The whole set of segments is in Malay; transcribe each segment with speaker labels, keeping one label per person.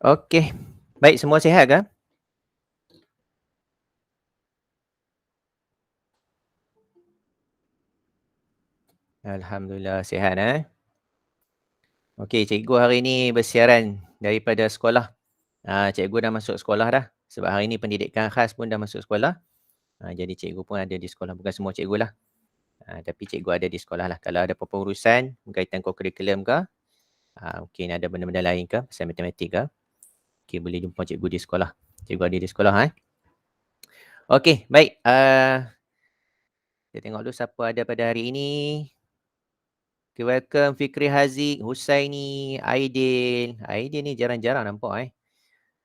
Speaker 1: Okey. Baik, semua sihat ke? Alhamdulillah sihat, Okey, cikgu hari ni bersiaran daripada sekolah. Cikgu dah masuk sekolah dah. Sebab hari ni pendidikan khas pun dah masuk sekolah. Jadi cikgu pun ada di sekolah. Bukan semua cikgu lah. Tapi cikgu ada di sekolah lah. Kalau ada apa-apa urusan berkaitan co-curriculum ke, mungkin ada benda-benda lain ke, pasal matematik ke, okey, boleh jumpa cikgu di sekolah. Cikgu ada di sekolah, Okey, baik. Kita tengok dulu siapa ada pada hari ini. Okay, welcome Fikri Haziq, Husaini, Aidil. Aidil ni jarang-jarang nampak,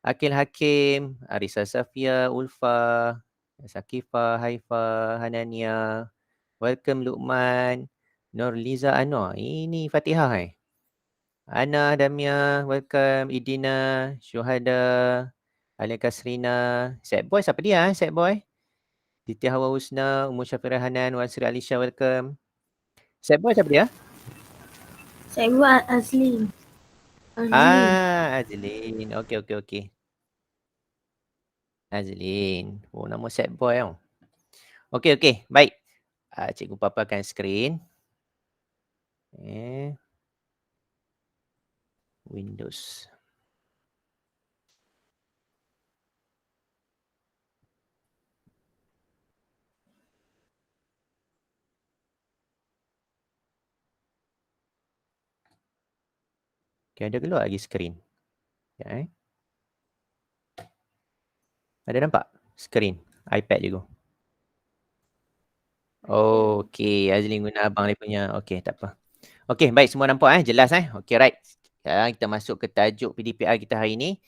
Speaker 1: Akil Hakim, Arisa Safia, Ulfa, Sakifah, Haifa, Hanania. Welcome Luqman, Nurliza Anwar. Ini Fatihah, Ana, Damia, welcome. Idina, Syuhada, Alia Kasrina. Set boy, siapa dia, Set boy? Titi Hawa Husna, Umur Syafira Hanan, Wasri Alisha, welcome. Set boy siapa dia?
Speaker 2: Saya buat Azlin.
Speaker 1: Azlin. Okey. Azlin. Oh, nama set boy tau. Okey. Baik. Cikgu paparkan skrin. Windows. Okey, ada keluar lagi skrin. Ya, Ada nampak skrin iPad cikgu? Okey, Azlin guna abang dia punya. Okey, tak apa. Okey, baik, semua nampak, Jelas, Okey, right. Sekarang kita masuk ke tajuk PDPR kita hari ini.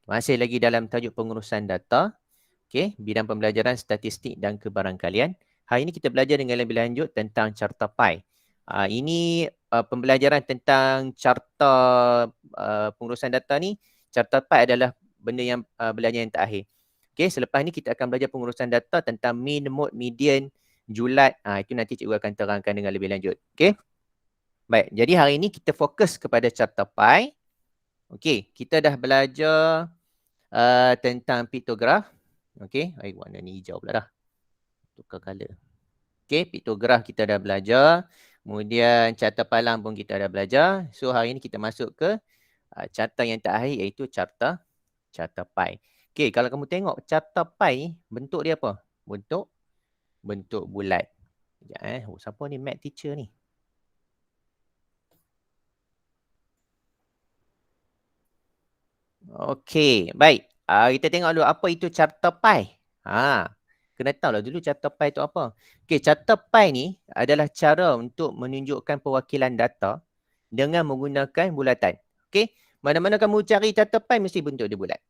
Speaker 1: Masih lagi dalam tajuk pengurusan data. Okey, bidang pembelajaran statistik dan kebarangkalian. Hari ini kita belajar dengan lebih lanjut tentang carta pi. Ini pembelajaran tentang carta pengurusan data ni. Carta pi adalah benda yang belajar yang terakhir. Okey, selepas ni kita akan belajar pengurusan data tentang mean, mode, median, julat. Itu nanti cikgu akan terangkan dengan lebih lanjut. Okey. Baik, jadi hari ini kita fokus kepada carta pi. Okey, kita dah belajar tentang piktograf. Okey, warna ni hijau pula dah. Tukar color. Okey, piktograf kita dah belajar. Kemudian carta palang pun kita dah belajar. So hari ini kita masuk ke carta yang terakhir iaitu carta pi. Okey, kalau kamu tengok carta pi bentuk dia apa? Bentuk bulat. Sekejap, siapa ni math teacher ni? Okey, baik. Kita tengok dulu apa itu carta pi. Kena tahu lah dulu carta pi itu apa. Okey, carta pi ni adalah cara untuk menunjukkan perwakilan data dengan menggunakan bulatan. Okey, mana-mana kamu cari carta pi mesti bentuk dia bulat.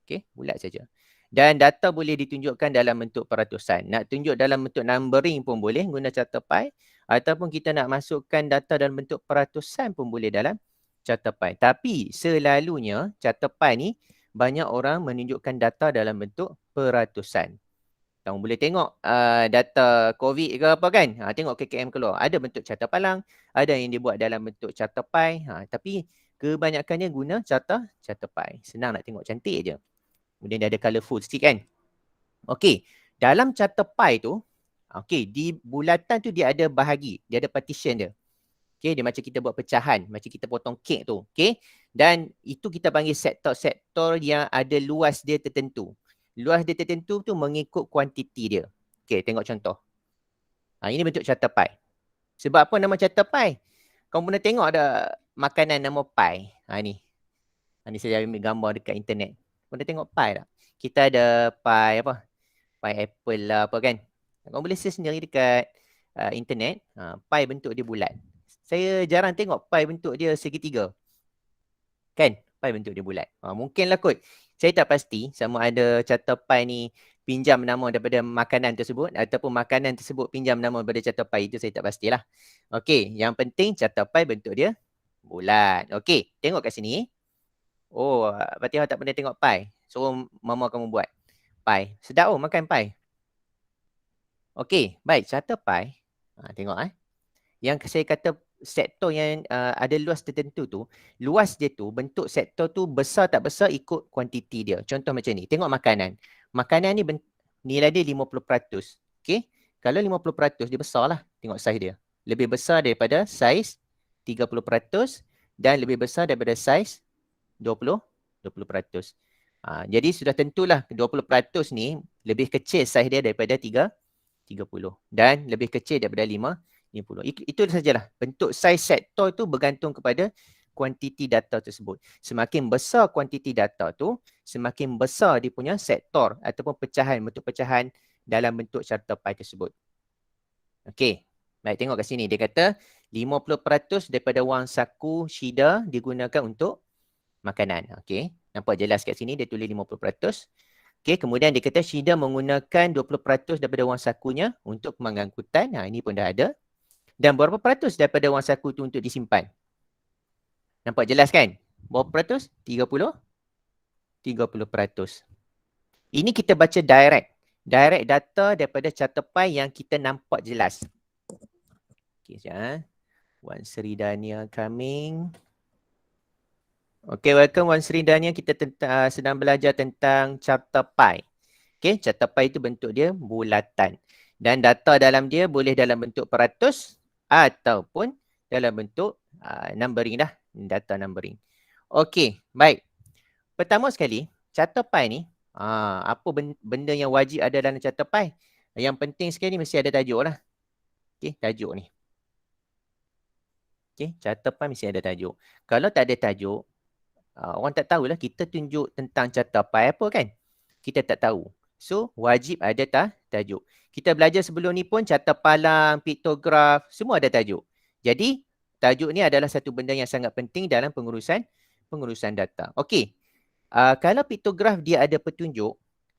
Speaker 1: Okey, bulat saja. Dan data boleh ditunjukkan dalam bentuk peratusan. Nak tunjuk dalam bentuk numbering pun boleh guna carta pi. Ataupun kita nak masukkan data dalam bentuk peratusan pun boleh dalam carta pi. Tapi selalunya carta pi ni banyak orang menunjukkan data dalam bentuk peratusan. Kamu boleh tengok data COVID ke apa kan. Tengok KKM keluar. Ada bentuk carta palang. Ada yang dibuat dalam bentuk carta pi. Tapi kebanyakannya guna carta pi. Senang nak tengok, cantik je. Kemudian dia ada colourful sikit kan. Okey, dalam carta pi tu, di bulatan tu dia ada bahagi, dia ada partition dia. Okey, dia macam kita buat pecahan, macam kita potong kek tu. Okey, dan itu kita panggil sektor-sektor yang ada luas dia tertentu. Luas dia tertentu tu mengikut kuantiti dia. Okey, tengok contoh. Ini bentuk carta pi. Sebab apa nama carta pi? Kamu pernah tengok ada makanan nama pi? Ni. Ni saya ambil gambar dekat internet. Pernah tengok pi tak? Kita ada pi apa? Pi apple lah apa kan? Kamu boleh search sendiri dekat internet. Pi bentuk dia bulat. Saya jarang tengok pi bentuk dia segitiga. Kan? Pi bentuk dia bulat. Mungkinlah kot. Saya tak pasti sama ada carta pi ni pinjam nama daripada makanan tersebut ataupun makanan tersebut pinjam nama daripada carta pi. Itu saya tak pastilah. Okey, yang penting carta pi bentuk dia bulat. Okey, tengok kat sini. Oh, Fatihah tak pernah tengok pi. Suruh mama kamu buat pi. Sedap makan pi. Okey, baik. Carta pi. Tengok Yang saya kata sektor yang ada luas tertentu tu, luas dia tu, bentuk sektor tu besar tak besar ikut kuantiti dia. Contoh macam ni, tengok makanan. Makanan ni nilai dia 50%. Okay? Kalau 50% dia besar lah. Tengok saiz dia. Lebih besar daripada saiz 30% dan lebih besar daripada saiz 20%. Jadi sudah tentulah 20% ni lebih kecil saiz dia daripada 30 dan lebih kecil daripada 50. Itu sajalah. Bentuk saiz sektor tu bergantung kepada kuantiti data tersebut. Semakin besar kuantiti data tu, semakin besar dia punya sektor ataupun pecahan, bentuk pecahan dalam bentuk carta pie tersebut. Okey. Baik, tengok kat sini. Dia kata 50% daripada wang saku Shida digunakan untuk makanan. Okey. Nampak jelas kat sini dia tulis 50%. Okey, kemudian dia kata Shida menggunakan 20% daripada wang sakunya untuk pengangkutan. Ini pun dah ada. Dan berapa peratus daripada wang saku tu untuk disimpan? Nampak jelas kan? Berapa peratus? 30%. Ini kita baca direct. Direct data daripada carta pie yang kita nampak jelas. Okey, sekejap. Wan Sri Dania coming. Okay, welcome Wan Sri Dania. Kita sedang belajar tentang carta pie. Okay, carta pie itu bentuk dia bulatan. Dan data dalam dia boleh dalam bentuk peratus ataupun dalam bentuk numbering dah. Data numbering. Okay, baik. Pertama sekali, carta pie ni, apa benda yang wajib ada dalam carta pie? Yang penting sekali mesti ada tajuk lah. Okay, tajuk ni. Okay, carta pie mesti ada tajuk. Kalau tak ada tajuk, orang tak tahulah kita tunjuk tentang carta pie apa kan? Kita tak tahu. So, wajib ada tajuk. Kita belajar sebelum ni pun carta palang, piktograf, semua ada tajuk. Jadi, tajuk ni adalah satu benda yang sangat penting dalam pengurusan data. Okey. Kalau piktograf dia ada petunjuk,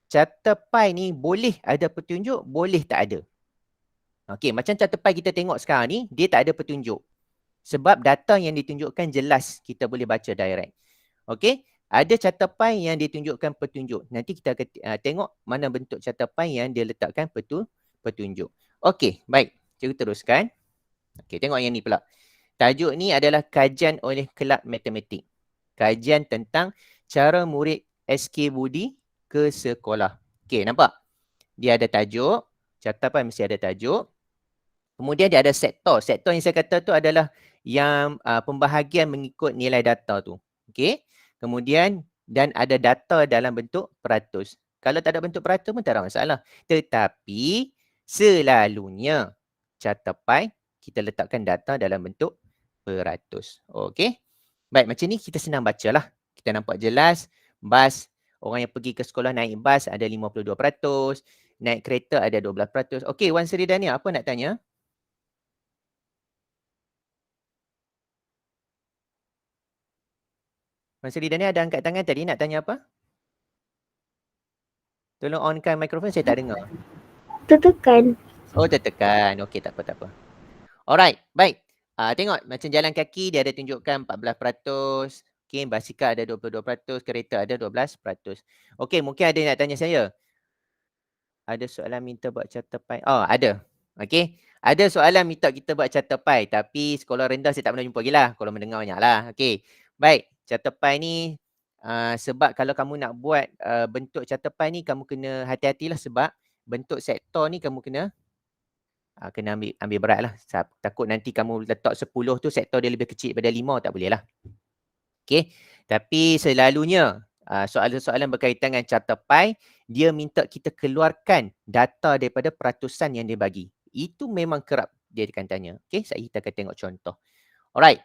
Speaker 1: carta pie ni boleh ada petunjuk, boleh tak ada. Okey, macam carta pie kita tengok sekarang ni, dia tak ada petunjuk. Sebab data yang ditunjukkan jelas kita boleh baca direct. Okey, ada carta pie yang ditunjukkan petunjuk. Nanti kita akan tengok mana bentuk carta pie yang dia letakkan petunjuk. Okey, baik. Kita teruskan. Okey, tengok yang ni pula. Tajuk ni adalah kajian oleh Kelab Matematik. Kajian tentang cara murid SK Budi ke sekolah. Okey, nampak? Dia ada tajuk. Carta pie mesti ada tajuk. Kemudian dia ada sektor. Sektor yang saya kata tu adalah yang pembahagian mengikut nilai data tu. Okey. Kemudian dan ada data dalam bentuk peratus. Kalau tak ada bentuk peratus pun tak ada masalah. Tetapi selalunya carta pie kita letakkan data dalam bentuk peratus. Okey. Baik, macam ni kita senang bacalah. Kita nampak jelas bas, orang yang pergi ke sekolah naik bas ada 52%, naik kereta ada 12%. Okey, Wan Sri Dania, apa nak tanya? Wan Sri Dania ada angkat tangan tadi, nak tanya apa? Tolong onkan mikrofon, saya tak dengar.
Speaker 2: Tertekan.
Speaker 1: Oh, tertekan. Okey, tak apa. Alright, baik. Tengok macam jalan kaki dia ada tunjukkan 14%. Okey, basikal ada 22%, kereta ada 12%. Okey, mungkin ada yang nak tanya saya. Ada soalan minta buat carta pie. Oh, ada. Okey. Ada soalan minta kita buat carta pie, tapi sekolah rendah saya tak pernah jumpa lagi lah. Kalau mendengar banyak lah. Okey. Baik, carta pie ni sebab kalau kamu nak buat bentuk carta pie ni, kamu kena hati-hatilah sebab bentuk sektor ni kamu kena ambil berat lah. Takut nanti kamu letak 10 tu sektor dia lebih kecil daripada 5, tak boleh lah. Okey. Tapi selalunya soalan-soalan berkaitan dengan carta pie, dia minta kita keluarkan data daripada peratusan yang dia bagi. Itu memang kerap dia akan tanya. Okey, kita akan tengok contoh. Alright.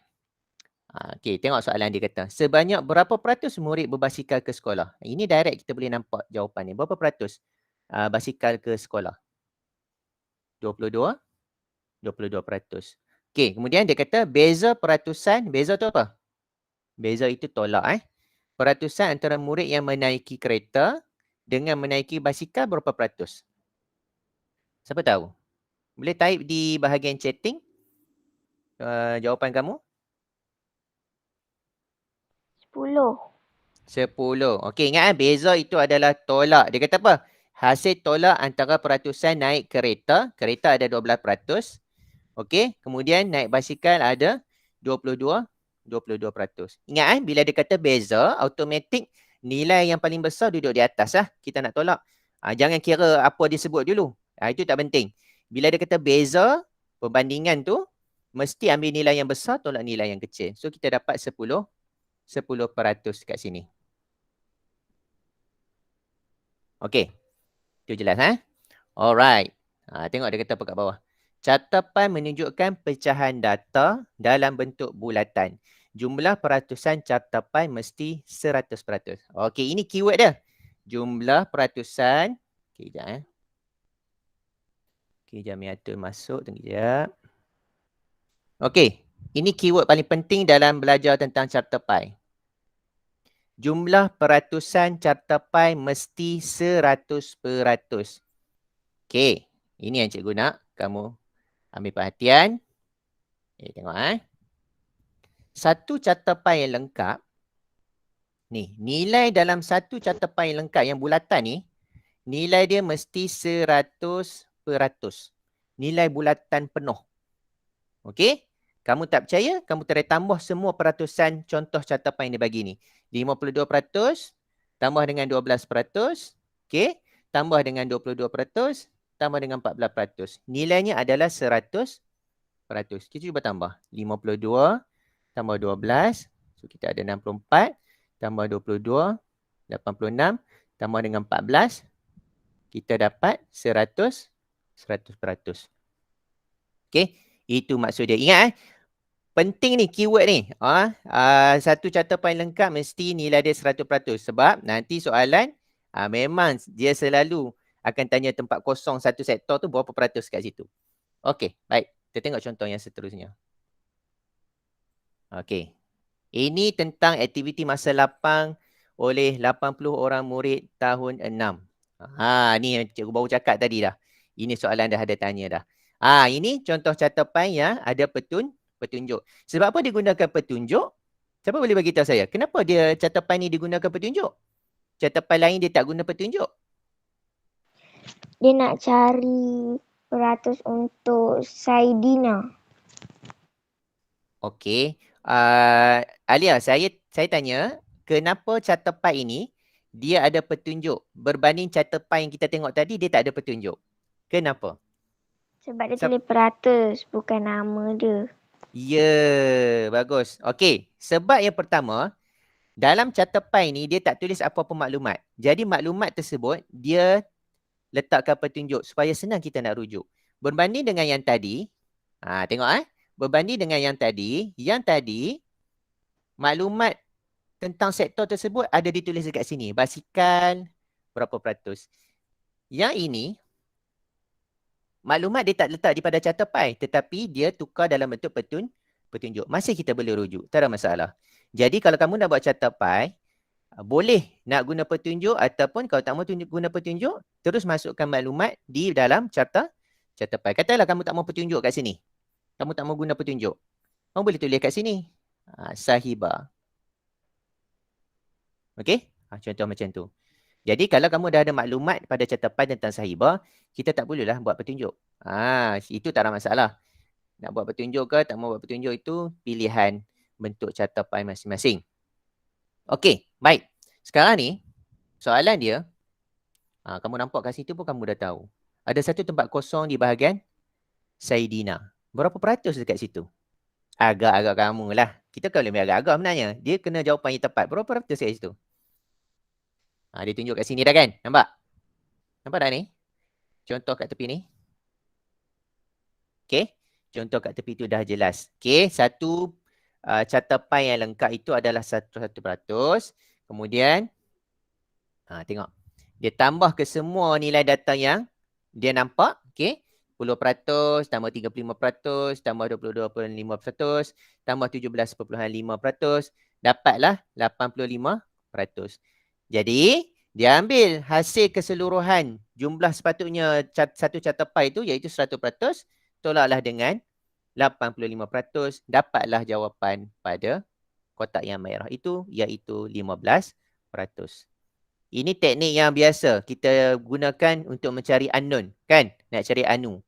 Speaker 1: Okey, tengok soalan dia kata. Sebanyak berapa peratus murid berbasikal ke sekolah? Ini direct kita boleh nampak jawapan ni. Berapa peratus basikal ke sekolah? 22%. Okey, kemudian dia kata beza peratusan. Beza tu apa? Beza itu tolak peratusan antara murid yang menaiki kereta dengan menaiki basikal berapa peratus? Siapa tahu? Boleh type di bahagian chatting jawapan kamu. 10. Okey, ingat beza itu adalah tolak. Dia kata apa? Hasil tolak antara peratusan naik kereta. Kereta ada 12%. Okey, kemudian naik basikal ada 22%. Ingat bila dia kata beza, automatik nilai yang paling besar duduk di atas lah. Kita nak tolak. Jangan kira apa dia sebut dulu. Itu tak penting. Bila dia kata beza, perbandingan tu, mesti ambil nilai yang besar, tolak nilai yang kecil. So, kita dapat 10% kat sini. Okey. Itu jelas Alright. Tengok dia kata apa kat bawah. Catapan menunjukkan pecahan data dalam bentuk bulatan. Jumlah peratusan catapan mesti 100%. Okey, ini keyword dia. Jumlah peratusan. Okey, sekejap Okey, Jamiatul masuk. Tunggu sekejap. Okey, ini keyword paling penting dalam belajar tentang catapan. Jumlah peratusan catapan mesti 100%. Okey, ini yang cikgu nak kamu ambil perhatian. Tengok Satu catapan yang lengkap. Ni, nilai dalam satu catapan yang lengkap yang bulatan ni, nilai dia mesti 100%. Nilai bulatan penuh. Okey? Kamu tak percaya, kamu try tambah semua peratusan contoh catapan yang dia bagi ni. 52% tambah dengan 12%. Okey? Tambah dengan 22%. Tambah dengan 14%. Nilainya adalah 100%. Kita cuba tambah. 52 tambah 12. So, kita ada 64. Tambah 22. 86. Tambah dengan 14. Kita dapat 100%. Okey. Itu maksud dia. Ingat penting ni keyword ni. Satu catapan lengkap mesti nilai dia 100%. Sebab nanti soalan memang dia selalu akan tanya tempat kosong satu sektor tu berapa peratus kat situ. Okey, baik. Kita tengok contoh yang seterusnya. Okey. Ini tentang aktiviti masa lapang oleh 80 orang murid tahun 6. Ni yang cikgu baru cakap tadi dah. Ini soalan dah ada tanya dah. Ini contoh catapan yang ada petunjuk. Sebab apa digunakan petunjuk? Siapa boleh bagi tahu saya? Kenapa dia catapan ni digunakan petunjuk? Catapan lain dia tak guna petunjuk?
Speaker 2: Dia nak cari peratus untuk Saidina.
Speaker 1: Okey. Alia, saya tanya, kenapa catapan ini dia ada petunjuk berbanding catapan yang kita tengok tadi dia tak ada petunjuk? Kenapa?
Speaker 2: Sebab dia tulis peratus, bukan nama dia.
Speaker 1: Ya, bagus. Okey, sebab yang pertama, dalam catapan ini dia tak tulis apa-apa maklumat. Jadi maklumat tersebut dia letakkan petunjuk supaya senang kita nak rujuk. Berbanding dengan yang tadi, tengok berbanding dengan yang tadi maklumat tentang sektor tersebut ada ditulis dekat sini. Basikal berapa peratus. Yang ini maklumat dia tak letak di pada catapan tetapi dia tukar dalam bentuk petunjuk. Masih kita boleh rujuk, tak ada masalah. Jadi kalau kamu nak buat catapan, boleh nak guna petunjuk ataupun kalau tak mau guna petunjuk, terus masukkan maklumat di dalam catapan. Katalah kamu tak mau petunjuk kat sini. Kamu tak mau guna petunjuk. Kamu boleh tulis kat sini. Sahibah. Okey? Contoh macam tu. Jadi kalau kamu dah ada maklumat pada catapan tentang sahibah, kita tak bolehlah buat petunjuk. Itu tak ada masalah. Nak buat petunjuk ke tak mau buat petunjuk itu pilihan bentuk catapan masing-masing. Okey, baik. Sekarang ni soalan dia, kamu nampak kat situ pun kamu dah tahu. Ada satu tempat kosong di bahagian Saidina. Berapa peratus dekat situ? Agak-agak kamu lah. Kita kalau boleh agak-agak sebenarnya. Dia kena jawapan yang tepat. Berapa peratus dekat situ? Dia tunjuk kat sini dah kan? Nampak? Nampak tak ni? Contoh kat tepi ni. Okey. Contoh kat tepi tu dah jelas. Okey. Satu catapan yang lengkap itu adalah 100%. Kemudian, tengok. Dia tambah ke semua nilai data yang dia nampak. Okey. 10% tambah 35% tambah 22.5% tambah 17.5%. Dapatlah 85%. Jadi, dia ambil hasil keseluruhan jumlah sepatutnya satu catapan itu iaitu 100%. Tolaklah dengan 85%. Dapatlah jawapan pada kotak yang merah itu iaitu 15%. Ini teknik yang biasa kita gunakan untuk mencari unknown. Kan? Nak cari anu.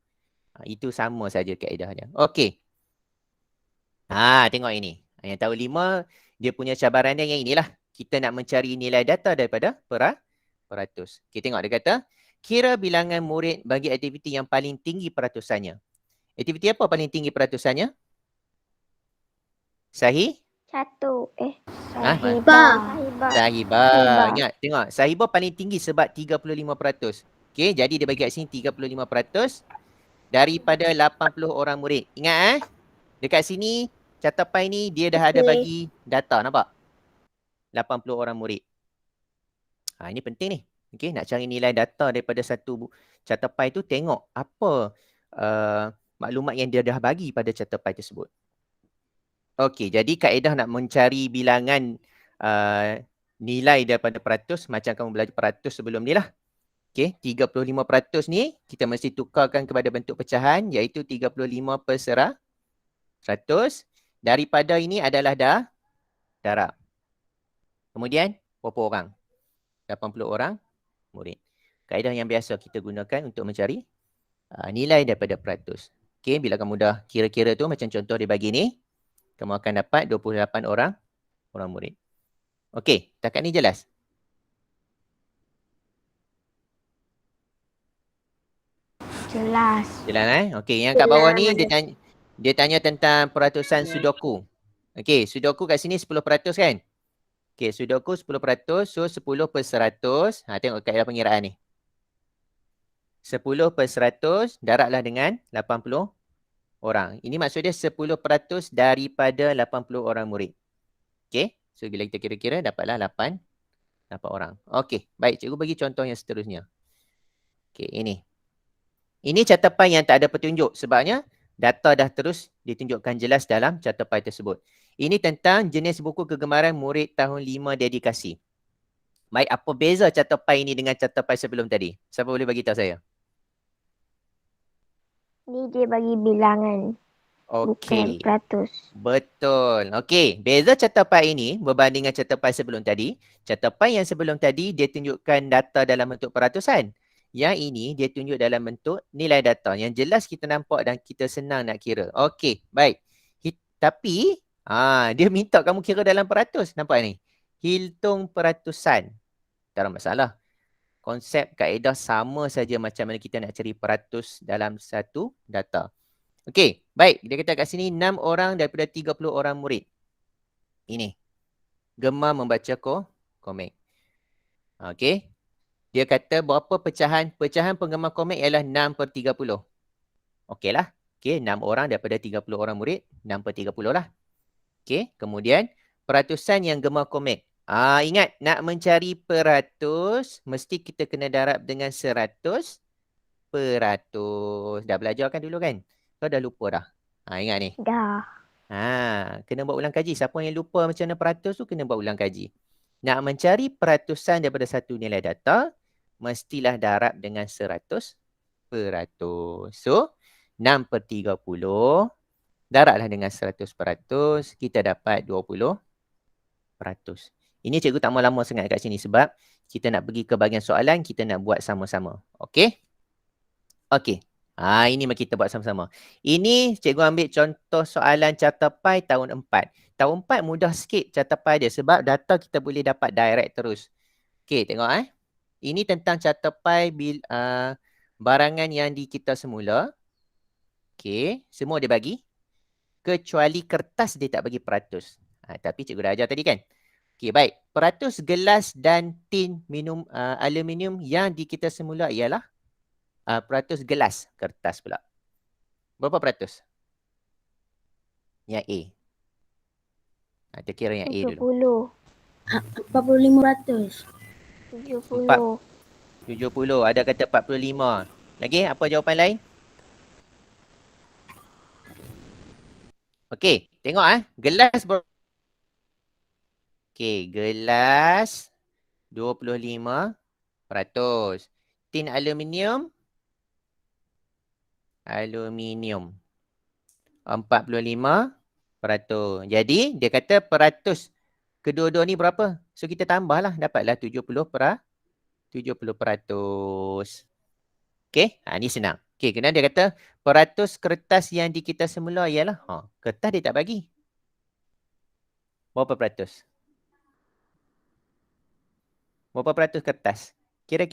Speaker 1: Itu sama saja kaedahnya. Okey. Tengok ini. Yang tahu 5, dia punya cabaran dia yang inilah. Kita nak mencari nilai data daripada peratus. Okey, tengok dia kata, kira bilangan murid bagi aktiviti yang paling tinggi peratusannya. Aktiviti apa paling tinggi peratusannya? Sahih?
Speaker 2: Sahibah.
Speaker 1: Sahibah. Ingat, tengok. Sahibah paling tinggi sebab 35%. Okey, jadi dia bagi kat sini 35% daripada 80 orang murid. Ingat dekat sini catapai ni dia dah ada bagi data, nampak? 80 orang murid. Ini penting ni. Okey, nak cari nilai data daripada satu catapai tu, tengok apa maklumat yang dia dah bagi pada catapai tersebut. Okey, jadi kaedah nak mencari bilangan nilai daripada peratus, macam kamu belajar peratus sebelum ni lah. Okey, 35% ni kita mesti tukarkan kepada bentuk pecahan, iaitu 35/100. Daripada ini adalah darab. Kemudian berapa orang? 80 orang murid. Kaedah yang biasa kita gunakan untuk mencari nilai daripada peratus. Okey, bila kamu dah kira-kira tu, macam contoh dia bagi ni, kamu akan dapat 28 orang murid. Okey, takat ni jelas?
Speaker 2: Jelas.
Speaker 1: Jelas Okey, yang kat bawah ni dia tanya tentang peratusan sudoku. Okey, sudoku kat sini 10% kan? Okey, sudoku 10%, so 10/100. Tengok kaedah pengiraan ni. 10/100 darablah dengan 80 orang. Ini maksud dia 10% daripada 80 orang murid. Okey, so bila kita kira-kira dapatlah 8 orang. Okey, baik, cikgu bagi contoh yang seterusnya. Okey, ini. Ini catapai yang tak ada petunjuk, sebabnya data dah terus ditunjukkan jelas dalam catapai tersebut. Ini tentang jenis buku kegemaran murid tahun 5 dedikasi. Baik, apa beza catapai ini dengan catapai sebelum tadi? Siapa boleh bagi tahu saya?
Speaker 2: Ni dia bagi bilangan.
Speaker 1: Okey.
Speaker 2: Bukan peratus.
Speaker 1: Betul. Okey, beza catapai ini berbanding dengan catapai sebelum tadi. Catapai yang sebelum tadi dia tunjukkan data dalam bentuk peratusan. Yang ini dia tunjuk dalam bentuk nilai data. Yang jelas kita nampak dan kita senang nak kira. Okey, baik. Tapi dia minta kamu kira dalam peratus. Nampak ni? Hitung peratusan. Tak ada masalah. Konsep kaedah sama saja macam mana kita nak cari peratus dalam satu data. Okey, baik. Dia kata kat sini 6 orang daripada 30 orang murid. Ini. Gemar membaca komik. Okey. Dia kata berapa pecahan penggemar komik ialah 6/30. Okeylah. Okey, 6 orang daripada 30 orang murid, 6/30 lah. Okey, kemudian peratusan yang gemar komik. Ingat, nak mencari peratus, mesti kita kena darab dengan 100%. Dah belajar kan dulu kan? Kau dah lupa dah? Ingat ni?
Speaker 2: Dah.
Speaker 1: Kena buat ulang kaji. Siapa yang lupa macam mana peratus tu, kena buat ulang kaji. Nak mencari peratusan daripada satu nilai data, mestilah darab dengan 100%. So, 6/30 darablah dengan 100%, kita dapat 20%. Ini cikgu tak mau lama sangat kat sini sebab kita nak pergi ke bahagian soalan, kita nak buat sama-sama. Okey? Okey. Ini mari kita buat sama-sama. Ini cikgu ambil contoh soalan catapai tahun 4. Tahun 4 mudah sikit catapai dia sebab data kita boleh dapat direct terus. Okey, tengok Ini tentang catapai barangan yang di kita semula. Okey, semua dia bagi. Kecuali kertas dia tak bagi peratus. Tapi cikgu dah ajar tadi kan? Okey, baik. Peratus gelas dan tin minum aluminium yang di kita semula ialah peratus gelas. Kertas pula. Berapa peratus? Yang A. Kita kira yang A dulu.
Speaker 2: 45%.
Speaker 1: 70. Ada kata 45. Lagi apa jawapan lain? Okey, tengok gelas Okey, gelas 25%. Tin aluminium 45%. Jadi dia kata peratus kedua-dua ni berapa? So kita tambahlah, dapatlah 70%. Okey, ni senang. Okey, kemudian dia kata peratus kertas yang di kita semula ialah, kertas dia tak bagi. Berapa peratus? Berapa peratus kertas? Kira.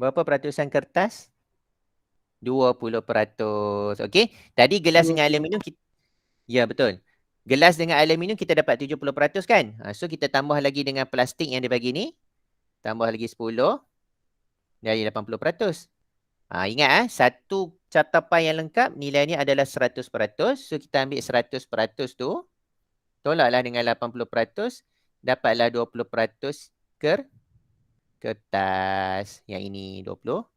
Speaker 1: Berapa peratusan kertas? 20%. Okey. Tadi gelas dengan aluminium kita, ya betul. Gelas dengan aluminium kita dapat 70% kan? So kita tambah lagi dengan plastik yang dia bagi ni. Tambah lagi 10. Jadi 80%. Ingat satu catapan yang lengkap nilainya adalah 100%. So kita ambil 100% tu. Tolaklah dengan 80%. Dapatlah 20% kertas. Yang ini 20%.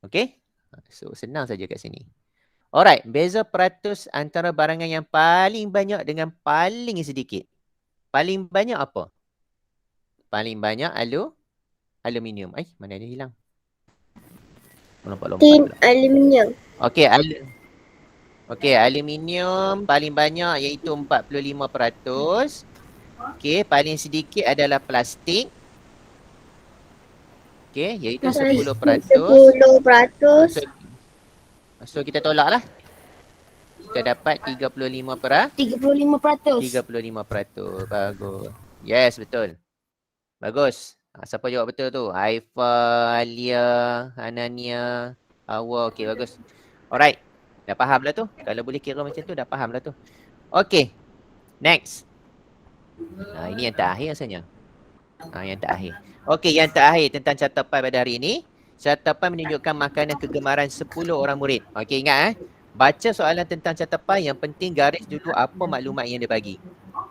Speaker 1: Okey. So senang saja kat sini. Alright. Beza peratus antara barangan yang paling banyak dengan paling sedikit. Paling banyak apa? Paling banyak aluminium. Mana dia hilang? Lompat-lompat
Speaker 2: Tin
Speaker 1: pula.
Speaker 2: aluminium.
Speaker 1: Okey, aluminium paling banyak iaitu 45%. Okey, paling sedikit adalah plastik. Okey, iaitu 10%.
Speaker 2: 10%.
Speaker 1: So kita tolaklah. Kita dapat
Speaker 2: 35%.
Speaker 1: 35%. Bagus. Yes, betul. Bagus. Siapa jawab betul tu? Haifa, Alia, Anania, Hawa. Okey, bagus. Alright. Dah faham lah tu. Kalau boleh kira macam tu, dah faham lah tu. Okey. Next. Ini yang terakhir rasanya. Yang terakhir. Okey, yang terakhir tentang catapan pada hari ini. Catapan menunjukkan makanan kegemaran 10 orang murid. Okey, ingat baca soalan tentang catapan, yang penting garis dulu apa maklumat yang dia bagi.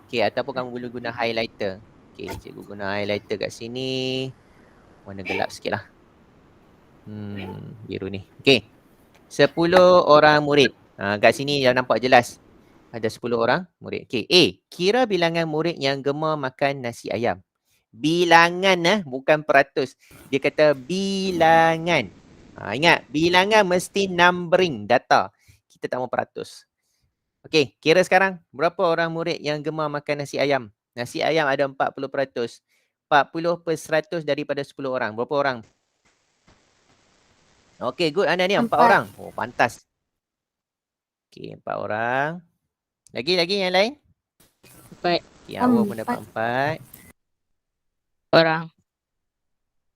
Speaker 1: Okey, ataupun kamu boleh guna highlighter. Okey, cikgu guna highlighter kat sini. Warna gelap sikit lah. Biru ni. Okey. 10 orang murid. Kat sini dah nampak jelas. Ada 10 orang murid. Okey, A. Kira bilangan murid yang gemar makan nasi ayam. Bilangan bukan peratus. Dia kata bilangan. Ingat, bilangan mesti numbering data. Kita tak mau peratus. Okey, kira sekarang berapa orang murid yang gemar makan nasi ayam? Nasi ayam ada 40%. 40% daripada 10 orang. Berapa orang? Okey, good. Anda ni 4 orang. Oh, pantas. Okey, 4 orang. Lagi yang lain?
Speaker 3: 4
Speaker 1: Okay, Hawa pun dapat 4.
Speaker 3: orang.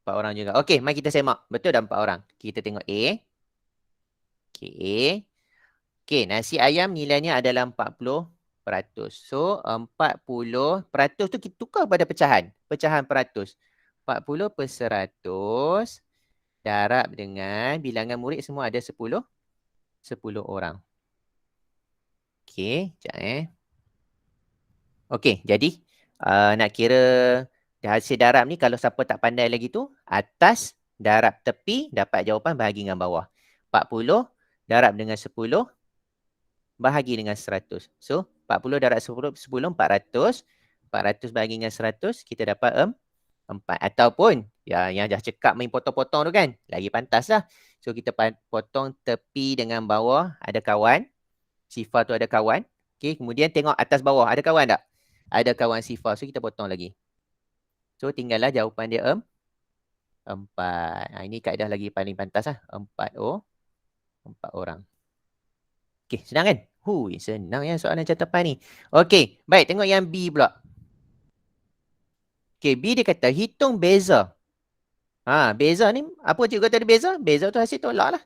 Speaker 1: 4 orang juga. Okey, mari kita semak. Betul dah 4 orang. Kita tengok A. Okey, A. Okey, nasi ayam nilainya adalah 40%. So, 40% tu kita tukar pada pecahan. Pecahan peratus. 40% darab dengan bilangan murid semua ada 10 orang. Okey, sekejap Okey, jadi nak kira hasil darab ni, kalau siapa tak pandai lagi tu, atas darab tepi dapat jawapan bahagi dengan bawah. 40 darab dengan 10 bahagi dengan 100. So, 40 darab 10, 400. 400 bahagi dengan 100, kita dapat 4. Ataupun, yang dah cekap main potong-potong tu kan, lagi pantas lah. So, kita potong tepi dengan bawah, ada kawan. Sifar tu ada kawan. Okay, kemudian tengok atas bawah, ada kawan tak? Ada kawan sifar. So, kita potong lagi. So, tinggallah jawapan dia 4. Ini kaedah lagi paling pantas lah. 4 orang. Okay, senang kan? Senang ya soalan catapan ni. Okay, baik. Tengok yang B pula. Okay, B dia kata hitung beza. Beza ni, apa cikgu kata ada beza? Beza tu hasil tolak lah.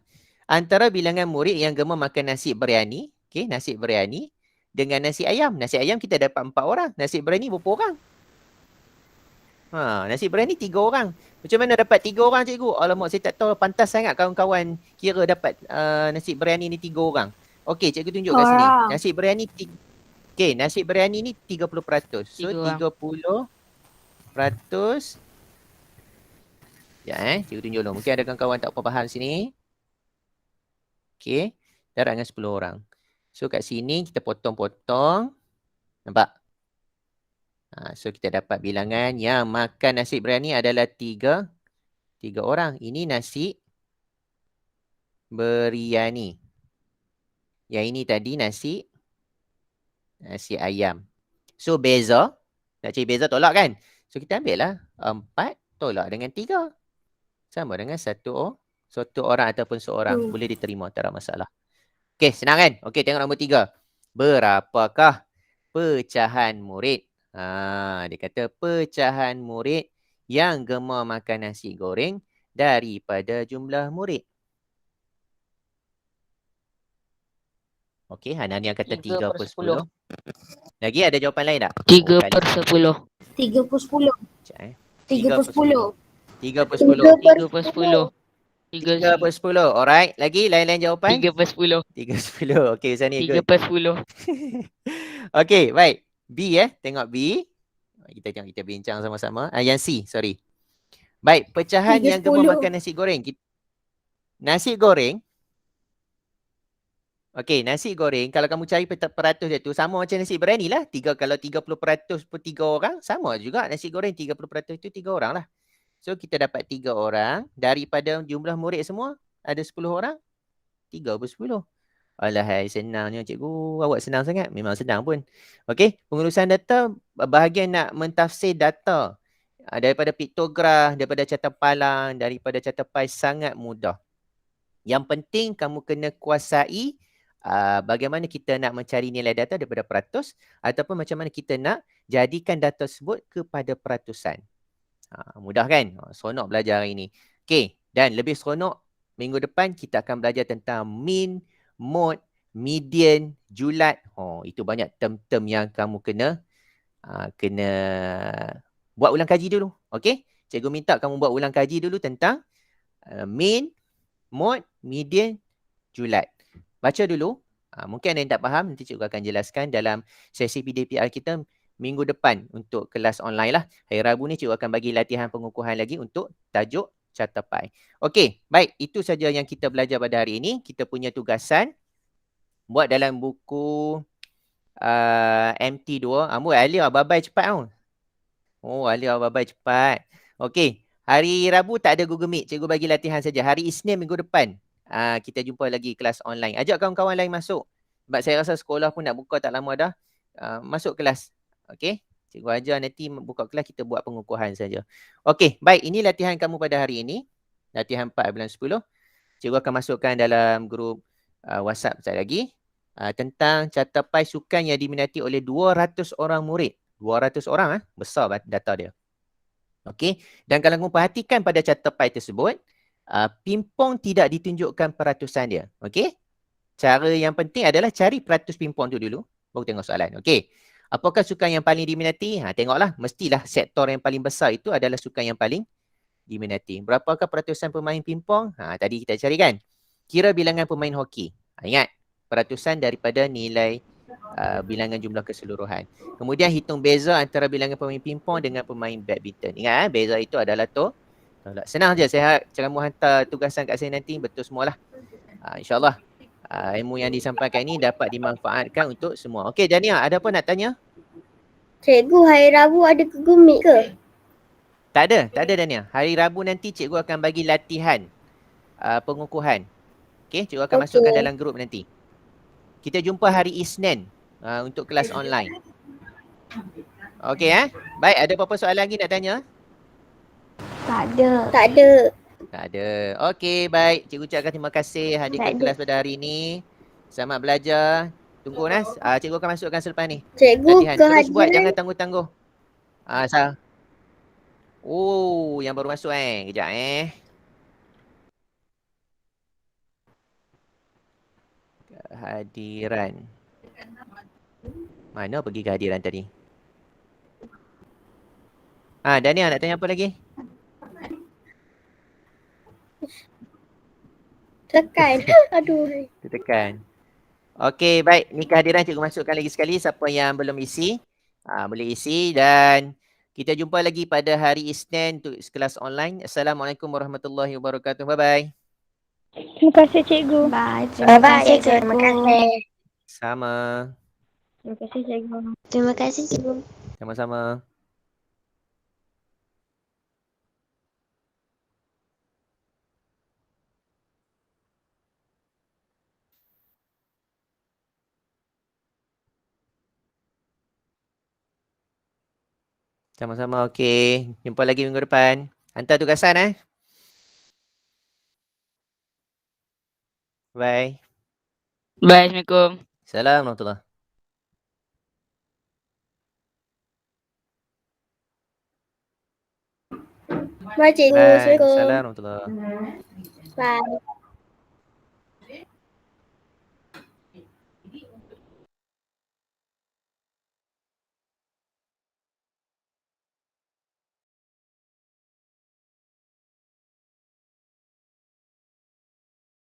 Speaker 1: Antara bilangan murid yang gemar makan nasi biryani. Okay, nasi biryani. Dengan nasi ayam. Nasi ayam kita dapat 4 orang. Nasi biryani berapa orang? Nasi biryani 3 orang. Macam mana dapat 3 orang cikgu? Alamak, saya tak tahu, pantas sangat kawan-kawan kira dapat nasi biryani ni 3 orang. Okey, cikgu tunjuk kat sini. Nasi biryani nasi biryani ni 30%. So 30%. Cikgu tunjuk dulu. Mungkin ada kawan-kawan tak apa faham sini. Okey, darab dengan 10 orang. So kat sini kita potong-potong. Nampak? So kita dapat bilangan yang makan nasi biryani adalah 3 orang. Ini nasi biryani. Yang ini tadi nasi nasi ayam. So beza, nak cari beza tolak kan? So kita ambil lah 4 tolak dengan 3. Sama dengan satu orang ataupun seorang. Boleh diterima, tak ada masalah. Okey, senang kan? Okey, tengok nombor 3. Berapakah pecahan murid? Dia kata pecahan murid yang gemar makan nasi goreng daripada jumlah murid. Okey, Hanania kata 3 per 10. Lagi ada jawapan lain tak?
Speaker 3: 3
Speaker 1: kali.
Speaker 3: per 10.
Speaker 4: 3 per 10.
Speaker 1: Sekejap,
Speaker 4: 3 per 10.
Speaker 1: 3 per 10.
Speaker 3: 3 per 10.
Speaker 1: 3 per 10. Alright. Lagi lain-lain jawapan?
Speaker 3: 3 per 10.
Speaker 1: 3 per 10. Okey, Usani
Speaker 3: 3
Speaker 1: good.
Speaker 3: per 10.
Speaker 1: Okey, baik. B tengok B. Kita tengok, kita bincang sama-sama. Yang C, sorry. Baik, pecahan
Speaker 4: 3,
Speaker 1: yang gemar
Speaker 4: 10.
Speaker 1: makan nasi goreng. Nasi goreng. Okey, nasi goreng kalau kamu cari peratus dia tu sama macam nasi biryani lah. Kalau 30% per 3 orang, sama juga nasi goreng 30% tu 3 orang lah. So kita dapat 3 orang daripada jumlah murid semua ada 10 orang. 3 per 10. Alahai, senangnya cikgu. Awak senang sangat. Memang senang pun. Okey, pengurusan data, bahagian nak mentafsir data daripada piktograf, daripada carta palang, daripada carta pai sangat mudah. Yang penting kamu kena kuasai bagaimana kita nak mencari nilai data daripada peratus ataupun macam mana kita nak jadikan data tersebut kepada peratusan. Mudah kan? Seronok belajar hari ini. Okey, dan lebih seronok minggu depan kita akan belajar tentang mean, mode, median, julat. Itu banyak term-term yang kamu kena buat ulang kaji dulu. Okey? Cikgu minta kamu buat ulang kaji dulu tentang mean, mode, median, julat. Baca dulu. Mungkin ada yang tak faham, nanti cikgu akan jelaskan dalam sesi PDPR kita minggu depan untuk kelas online lah. Hari Rabu ni cikgu akan bagi latihan pengukuhan lagi untuk tajuk carta pai. Okey, baik. Itu saja yang kita belajar pada hari ini. Kita punya tugasan buat dalam buku MT2. Alia babai cepat tau. Alia babai cepat. Okey, hari Rabu tak ada Google Meet. Cikgu bagi latihan saja. Hari Isnin minggu depan kita jumpa lagi kelas online. Ajak kawan-kawan lain masuk. Sebab saya rasa sekolah pun nak buka tak lama dah. Masuk kelas. Okey. Cikgu ajar nanti buka kelas kita buat pengukuhan saja. Okey. Baik. Ini latihan kamu pada hari ini. Latihan 4/10. Cikgu akan masukkan dalam grup WhatsApp sekejap lagi. Tentang carta pai sukan yang diminati oleh 200 orang murid. 200 orang. Besar data dia. Okey. Dan kalau kamu perhatikan pada carta pai tersebut, pimpong tidak ditunjukkan peratusan dia. Okey. Cara yang penting adalah cari peratus pimpong tu dulu. Baru tengok soalan. Okey. Apakah sukan yang paling diminati? Tengoklah. Mestilah sektor yang paling besar itu adalah sukan yang paling diminati. Berapakah peratusan pemain pimpong? Tadi kita cari kan. Kira bilangan pemain hoki. Ingat. Peratusan daripada nilai bilangan jumlah keseluruhan. Kemudian hitung beza antara bilangan pemain pimpong dengan pemain badminton. Ingat beza itu adalah tolak. Senang je. Saya harap kamu hantar tugasan kat saya nanti. Betul semualah. InsyaAllah ilmu yang disampaikan ini dapat dimanfaatkan untuk semua. Okey, Dania, ada apa nak tanya?
Speaker 4: Cikgu, hari Rabu ada Google Meet ke?
Speaker 1: Tak ada Dania. Hari Rabu nanti cikgu akan bagi latihan pengukuhan. Okey, cikgu akan masukkan dalam grup nanti. Kita jumpa hari Isnin untuk kelas online. Okey Baik, ada apa-apa soalan lagi nak tanya?
Speaker 2: Tak ada.
Speaker 4: Tak ada.
Speaker 1: Tak ada. Okey, baik. Cikgu ucapkan terima kasih hadirkan kelas pada hari ini. Selamat belajar. Tunggu Nas. Cikgu akan masukkan selepas ni.
Speaker 4: Cikgu,
Speaker 1: Latihan. Terus buat,
Speaker 4: kehadiran.
Speaker 1: jangan tangguh-tangguh. Yang baru masuk Kejap Kehadiran. Mana pergi kehadiran tadi? Dania nak tanya apa lagi?
Speaker 4: Tekan. Aduh.
Speaker 1: Tekan. Okey, baik. Ni kehadiran cikgu masukkan lagi sekali. Siapa yang belum isi, boleh isi. Dan kita jumpa lagi pada hari Isnin untuk kelas online. Assalamualaikum warahmatullahi wabarakatuh. Bye-bye.
Speaker 2: Terima kasih cikgu. Bye. Terima kasih cikgu.
Speaker 4: Terima kasih.
Speaker 1: Sama.
Speaker 2: Terima kasih cikgu. Terima kasih cikgu.
Speaker 1: Sama-sama. Sama-sama. Okey. Jumpa lagi minggu depan. Hantar tugasan Bye.
Speaker 3: Bye, Assalamualaikum.
Speaker 1: Assalamualaikum warahmatullahi.
Speaker 4: Bye cikgu.
Speaker 1: Bye.
Speaker 4: Assalamualaikum.
Speaker 1: Assalamualaikum warahmatullahi.
Speaker 4: Bye.